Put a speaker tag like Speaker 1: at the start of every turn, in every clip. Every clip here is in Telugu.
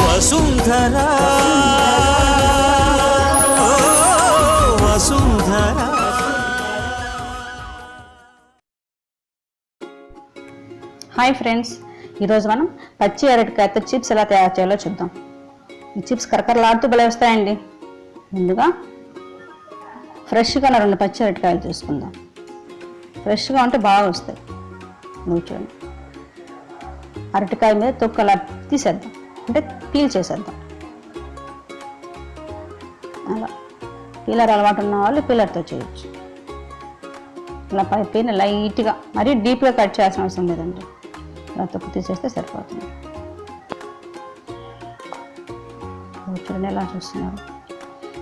Speaker 1: వసుంధరా వసుంధరా.
Speaker 2: హాయ్ ఫ్రెండ్స్, ఈరోజు మనం పచ్చి అరటికాయతో చిప్స్ ఎలా తయారు చేయాలో చూద్దాం. ఈ చిప్స్ కరకరలాడుతూ భలే వస్తాయండి. ముందుగా ఫ్రెష్గా 2 పచ్చి అరటికాయలు తీసుకుందాం. ఫ్రెష్గా ఉంటే బాగా వస్తాయి. చూడండి, అరటికాయ మీద తొక్కు అలా తీసేద్దాం, అంటే పీల్ చేసేద్దాం. అలా పీలర్ అలవాటు ఉన్న వాళ్ళు పీలర్తో చేయొచ్చు. అలా పైన లైట్గా, మరీ డీప్గా కట్ చేయాల్సిన అవసరం లేదండి. అలా తొక్కు తీసేస్తే సరిపోతుంది. చూడండి ఎలా చూస్తున్నారు.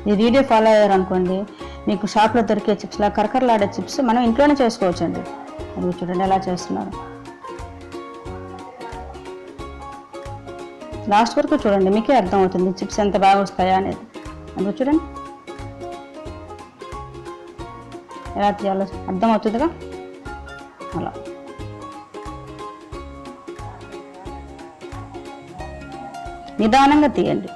Speaker 2: ఈ వీడియో ఫాలో అయ్యారు అనుకోండి, మీకు షాప్లో దొరికే చిప్స్లా కరకరలాడే చిప్స్ మనం ఇంట్లోనే చేసుకోవచ్చండి. అది చూడండి ఎలా చేస్తున్నారు. లాస్ట్ వరకు చూడండి, మీకే అర్థం అవుతుంది చిప్స్ ఎంత బాగా వస్తాయా అనేది. అది చూడండి ఎలా తీయాలో అర్థం అవుతుందిగా. అలా నిదానంగా తీయండి.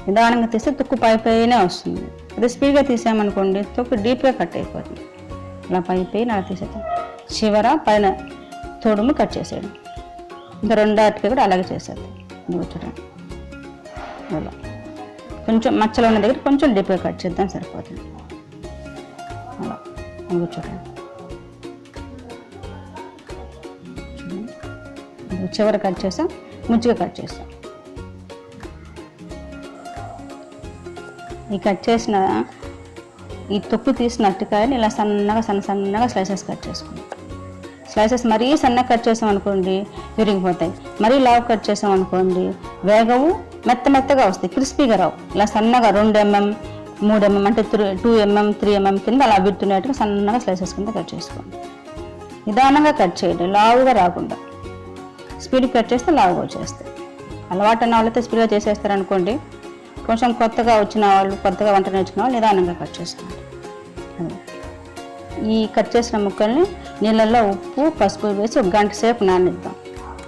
Speaker 2: నిదానంగా తీస్తే తొక్కు పైనే వస్తుంది. అదే స్పీడ్గా తీసామనుకోండి తొక్కు డీప్గా కట్ అయిపోతుంది. అలా పైన అలా తీసేద్దాం. చివర పైన తోడుము కట్ చేసేయండి. ఇంకా 2 అరటికాయ కూడా అలాగే చేసేద్దాం. చూడండి అలా కొంచెం మచ్చలో ఉన్న దగ్గర కొంచెం డీప్గా కట్ చేద్దాం, సరిపోతుంది. అలా చూడండి. చివర కట్ చేసాం, ముచ్చిగా కట్ చేసాం. ఈ కట్ చేసిన ఈ తొక్కు తీసిన అరటికాయని ఇలా సన్నగా స్లైసెస్ కట్ చేసుకుంటాం. స్లైసెస్ మరీ సన్నగా కట్ చేసాం అనుకోండి విరిగిపోతాయి. మరీ లావు కట్ చేసాం అనుకోండి వేగవు, మెత్తగా వస్తాయి, క్రిస్పీగా రావు. ఇలా సన్నగా 2 mm 3 mm అంటే 2 mm 3 mm కింద అలా విడుతున్నట్టుగా సన్నగా స్లైసెస్ కింద కట్ చేసుకోండి. నిదానంగా కట్ చేయండి, లావుగా రాకుండా. స్పీడ్గా కట్ చేస్తే లావుగా వచ్చేస్తాయి. అలవాటు ఉన్న వాళ్ళైతే స్పీడ్గా చేసేస్తారనుకోండి. కొంచెం కొత్తగా వచ్చిన వాళ్ళు, కొత్తగా వంట నేర్చుకున్న వాళ్ళు నిదానంగా కట్ చేసుకోండి. ఈ కట్ చేసిన ముక్కల్ని నీళ్ళల్లో ఉప్పు పసుపు వేసి 1 గంట సేపు నానిద్దాం.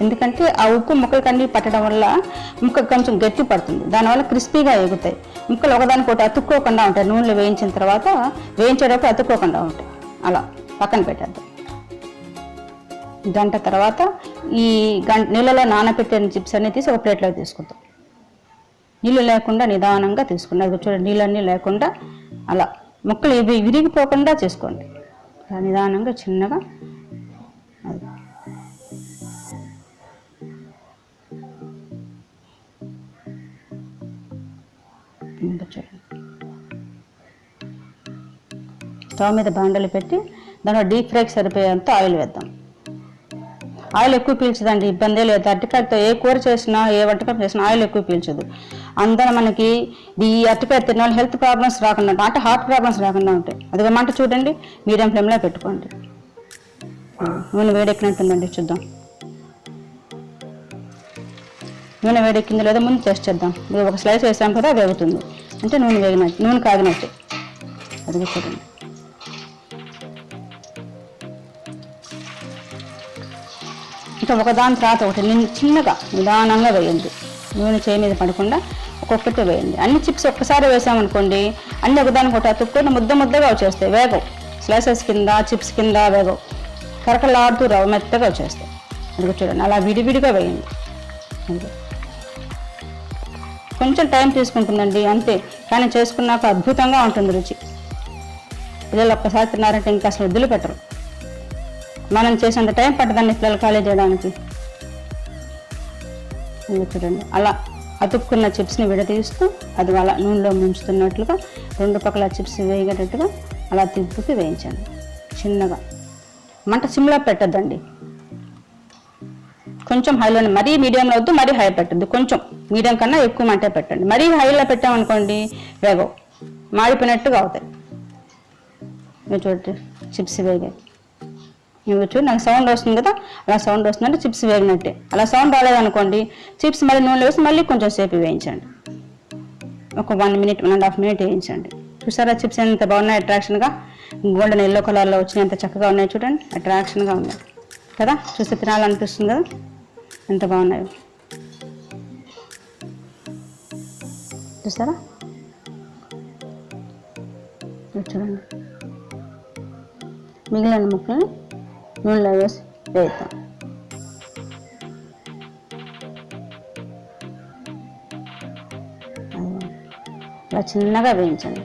Speaker 2: ఎందుకంటే ఆ ఉప్పు ముక్కలకన్నీ పట్టడం వల్ల ముక్క కొంచెం గట్టి పడుతుంది. దానివల్ల క్రిస్పీగా ఎగుతాయి. ముక్కలు ఒకదానికొకటి అతుక్కోకుండా ఉంటాయి. నూనెలో వేయించిన తర్వాత వేయించేటప్పుడు అతుక్కోకుండా ఉంటాయి. అలా పక్కన పెట్టేద్దాం. గంట తర్వాత ఈ నీళ్ళలో నానబెట్టిన చిప్స్ అన్ని తీసి ఒక ప్లేట్లో తీసుకుందాం. నీళ్ళు లేకుండా నిదానంగా తీసుకున్నాం. చూడండి, నీళ్ళన్నీ లేకుండా అలా ముక్కలు ఇవి విరిగిపోకుండా చేసుకోండి. నిదానంగా చిన్నగా అది చూడండి. స్టవ్ మీద బాండలు పెట్టి దాంట్లో డీప్ ఫ్రైకి సరిపోయేంత ఆయిల్ వేద్దాం. ఆయిల్ ఎక్కువ పీల్చదండి, ఇబ్బందే లేదు. అరటికాయతో ఏ కూర చేసినా, ఏ వంటకం చేసినా ఆయిల్ ఎక్కువ పీల్చదు. అందరూ మనకి ఈ అరటికాయ తిన్న వాళ్ళు హెల్త్ ప్రాబ్లమ్స్ రాకుండా, అంటే హార్ట్ ప్రాబ్లమ్స్ రాకుండా ఉంటాయి. అదిగా మంట చూడండి, మీడియం ఫ్లేమ్లో పెట్టుకోండి. నూనె వేడెక్కినట్టుందండి, చూద్దాం. నూనె వేడెక్కిందో లేదో ముందు టెస్ట్ చేద్దాం. ఇది ఒక స్లైస్ వేసాం కదా, వేగుతుంది అంటే నూనె కాగినట్టే. అది చూడండి. ఇంకా ఒకదాని తర్వాత ఒకటి చిన్నగా నిదానంగా వేయండి. నూనె చేయి మీద పడకుండా ఒక్కొక్కటి వేయండి. అన్ని చిప్స్ ఒక్కసారి వేసామనుకోండి అన్ని ఒకదానికి అతుక్కొని ముద్దగా వచ్చేస్తాయి. వేగవు, స్లైసెస్ కింద చిప్స్ కింద వేగవు, కరకలాడుతూ రావు, మెత్తగా వచ్చేస్తాయి. అది చూడండి, అలా విడివిడిగా వేయండి. కొంచెం టైం తీసుకుంటుందండి అంతే, కానీ చేసుకున్నాక అద్భుతంగా ఉంటుంది రుచి. పిల్లలు ఒక్కసారి తిన్నారంటే ఇంకా అసలు వదిలి పెట్టరు. మనం చేసేంత టైం పట్టదాన్ని పిల్లలు ఖాళీ చేయడానికి. చూడండి, అలా అతుక్కున్న చిప్స్ని విడదీస్తూ అది అలా నూనెలో ముంచుతున్నట్లుగా 2 పక్కల చిప్స్ వేగేటట్టుగా అలా తిప్పుతూ వేయించండి. చిన్నగా మంట సిమ్లో పెట్టద్దండి, కొంచెం హైలోనే, మరీ మీడియంలో వద్దు, మరీ హై పెట్టద్దు, కొంచెం మీడియం కన్నా ఎక్కువ మంటే పెట్టండి. మరీ హైలో పెట్టామనుకోండి వేగవు, మాడిపోయినట్టుగా అవుతాయి. మీరు చూడండి చిప్స్ వేగాయి. చూడు, నాకు సౌండ్ వస్తుంది కదా, అలా సౌండ్ వస్తుందంటే చిప్స్ వేగినట్టే. అలా సౌండ్ రాలేదనుకోండి చిప్స్ మళ్ళీ నూనెలో వేసి మళ్ళీ కొంచెం సేపు వేయించండి. ఒక 1 minute 1.5 minute వేయించండి. చూసారా చిప్స్ ఎంత బాగున్నాయి, అట్రాక్షన్గా గోల్డెన్ ఎల్లో కలర్లో వచ్చినాయి, ఎంత చక్కగా ఉన్నాయి చూడండి, అట్రాక్షన్గా ఉన్నాయి కదా. చూస్తే తినాలనిపిస్తుంది కదా, ఎంత బాగున్నాయి. చూసారా? చూడండి, మిగిలిన ముక్కల్ని నూనెలో వేసి వేద్దాం. ఇలా చిన్నగా వేయించండి.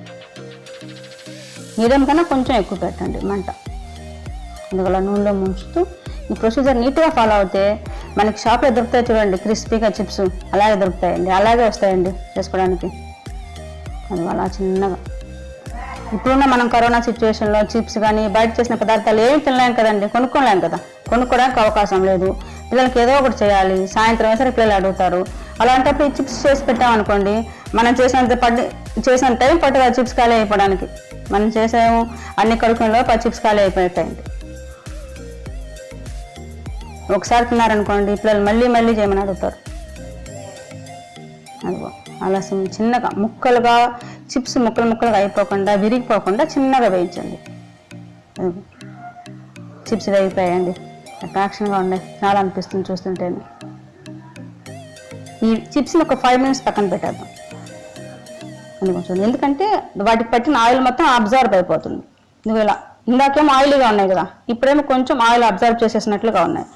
Speaker 2: మీడియం కన్నా కొంచెం ఎక్కువ పెట్టండి మంట. అందువల్ల నూనెలో ముంచుతూ ఈ ప్రొసీజర్ నీట్గా ఫాలో అవుతే మనకి షాప్లో దొరుకుతాయి చూడండి, క్రిస్పీగా చిప్స్ అలాగే దొరుకుతాయండి, అలాగే వస్తాయండి చేసుకోవడానికి. అందువల్ల చిన్నగా. ఇప్పుడున్న మనం కరోనా సిచ్యువేషన్లో చిప్స్ కానీ బయట చేసిన పదార్థాలు ఏమి తినలేం కదండి, కొనుక్కోలేం కదా, కొనుక్కోవడానికి అవకాశం లేదు. పిల్లలకి ఏదో ఒకటి చేయాలి, సాయంత్రం వేసరికి పిల్లలు అడుగుతారు. అలాంటప్పుడు ఈ చిప్స్ చేసి పెట్టామనుకోండి, మనం చేసిన టైం పట్టుగా చిప్స్ ఖాళీ అయిపోవడానికి. మనం చేసాము అన్ని కడుకుల్లో 10 చిప్స్ ఖాళీ అయిపోతాయండి. ఒకసారి తిన్నారనుకోండి పిల్లలు మళ్ళీ మళ్ళీ చేయమని అడుగుతారు. అదిగో అలా చిన్నగా ముక్కలుగా చిప్స్ ముక్కలుగా అయిపోకుండా విరిగిపోకుండా చిన్నగా వేయించండి. చిప్స్ వేగిపోయాయండి, అట్రాక్షన్గా ఉన్నాయి, చాలా అనిపిస్తుంది చూస్తుంటేనే. ఈ చిప్స్ని ఒక 5 మినిట్స్ పక్కన పెట్టేద్దాం. కొంచెం ఎందుకంటే వాటికి పట్టిన ఆయిల్ మొత్తం అబ్జర్వ్ అయిపోతుంది. నువ్వు ఇలా ఇందాకేమో ఆయిల్గా ఉన్నాయి కదా, ఇప్పుడేమో కొంచెం ఆయిల్ అబ్జర్వ్ చేసేసినట్లుగా ఉన్నాయి.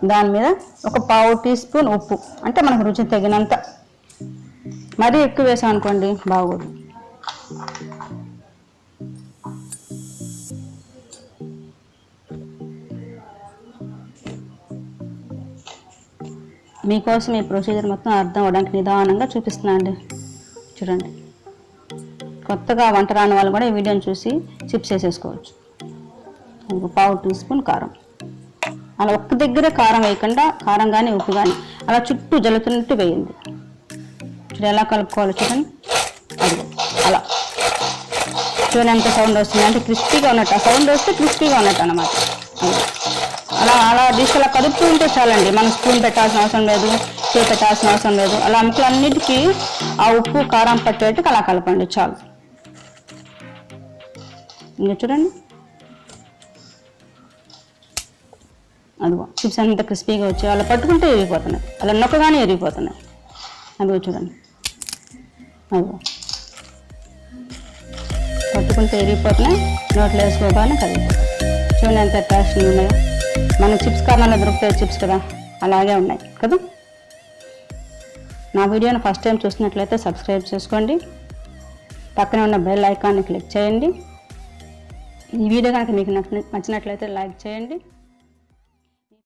Speaker 2: దాని మీద ఒక 1/2 టీ స్పూన్ ఉప్పు, అంటే మనకు రుచి తగినంత. మరీ ఎక్కువ వేసాం అనుకోండి బాగోదు. మీకోసం ఈ ప్రొసీజర్ మొత్తం అర్థం అవ్వడానికి నిదానంగా చూపిస్తున్నా అండి. చూడండి, కొత్తగా వంట రాని వాళ్ళు కూడా ఈ వీడియోని చూసి చిప్స్ వేసేసుకోవచ్చు. 1/2 టీ స్పూన్ కారం, అలా ఒక్క దగ్గరే కారం వేయకుండా కారం కానీ ఉప్పు కానీ అలా చుట్టూ జల్లుతున్నట్టు వేయండి. చూడండి ఎలా కలుపుకోవాలి చూడండి. అది అలా చూడండి ఎంత సౌండ్ వస్తుంది, అంటే క్రిస్పీగా ఉన్నట్టు. ఆ సౌండ్ వస్తే క్రిస్పీగా ఉన్నట్టు అన్నమాట. అలా డిష్ అలా కలుపుతూ ఉంటే చాలండి, మనం స్పూన్ పెట్టాల్సిన అవసరం లేదు, చేయి పెట్టాల్సిన అవసరం లేదు. అలా ముక్కలన్నిటికీ ఆ ఉప్పు కారం పట్టేట్టుకు అలా కలపండి చాలు. ఇంకా చూడండి, అదిగో చిప్స్ అంత క్రిస్పీగా వచ్చి అలా పట్టుకుంటే ఎరిగిపోతున్నాయి, అలా నొక్కగానే ఎరిగిపోతున్నాయి. అదిగో చూడండి, అదిగో పట్టుకుంటే ఎరిగిపోతున్నాయి, నోట్లో వేసుకోగానే కరిగిపోతాయి. చూడండి ఎంత అట్రాక్షన్ ఉన్నాయో. మన చిప్స్ కార్నర్లో దొరుకుతాయి చిప్స్ కదా, అలాగే ఉన్నాయి కదా. నా వీడియోని ఫస్ట్ టైం చూసినట్లయితే సబ్స్క్రైబ్ చేసుకోండి, పక్కనే ఉన్న బెల్ ఐకాన్ని క్లిక్ చేయండి. ఈ వీడియో కనుక మీకు నచ్చినట్లయితే లైక్ చేయండి.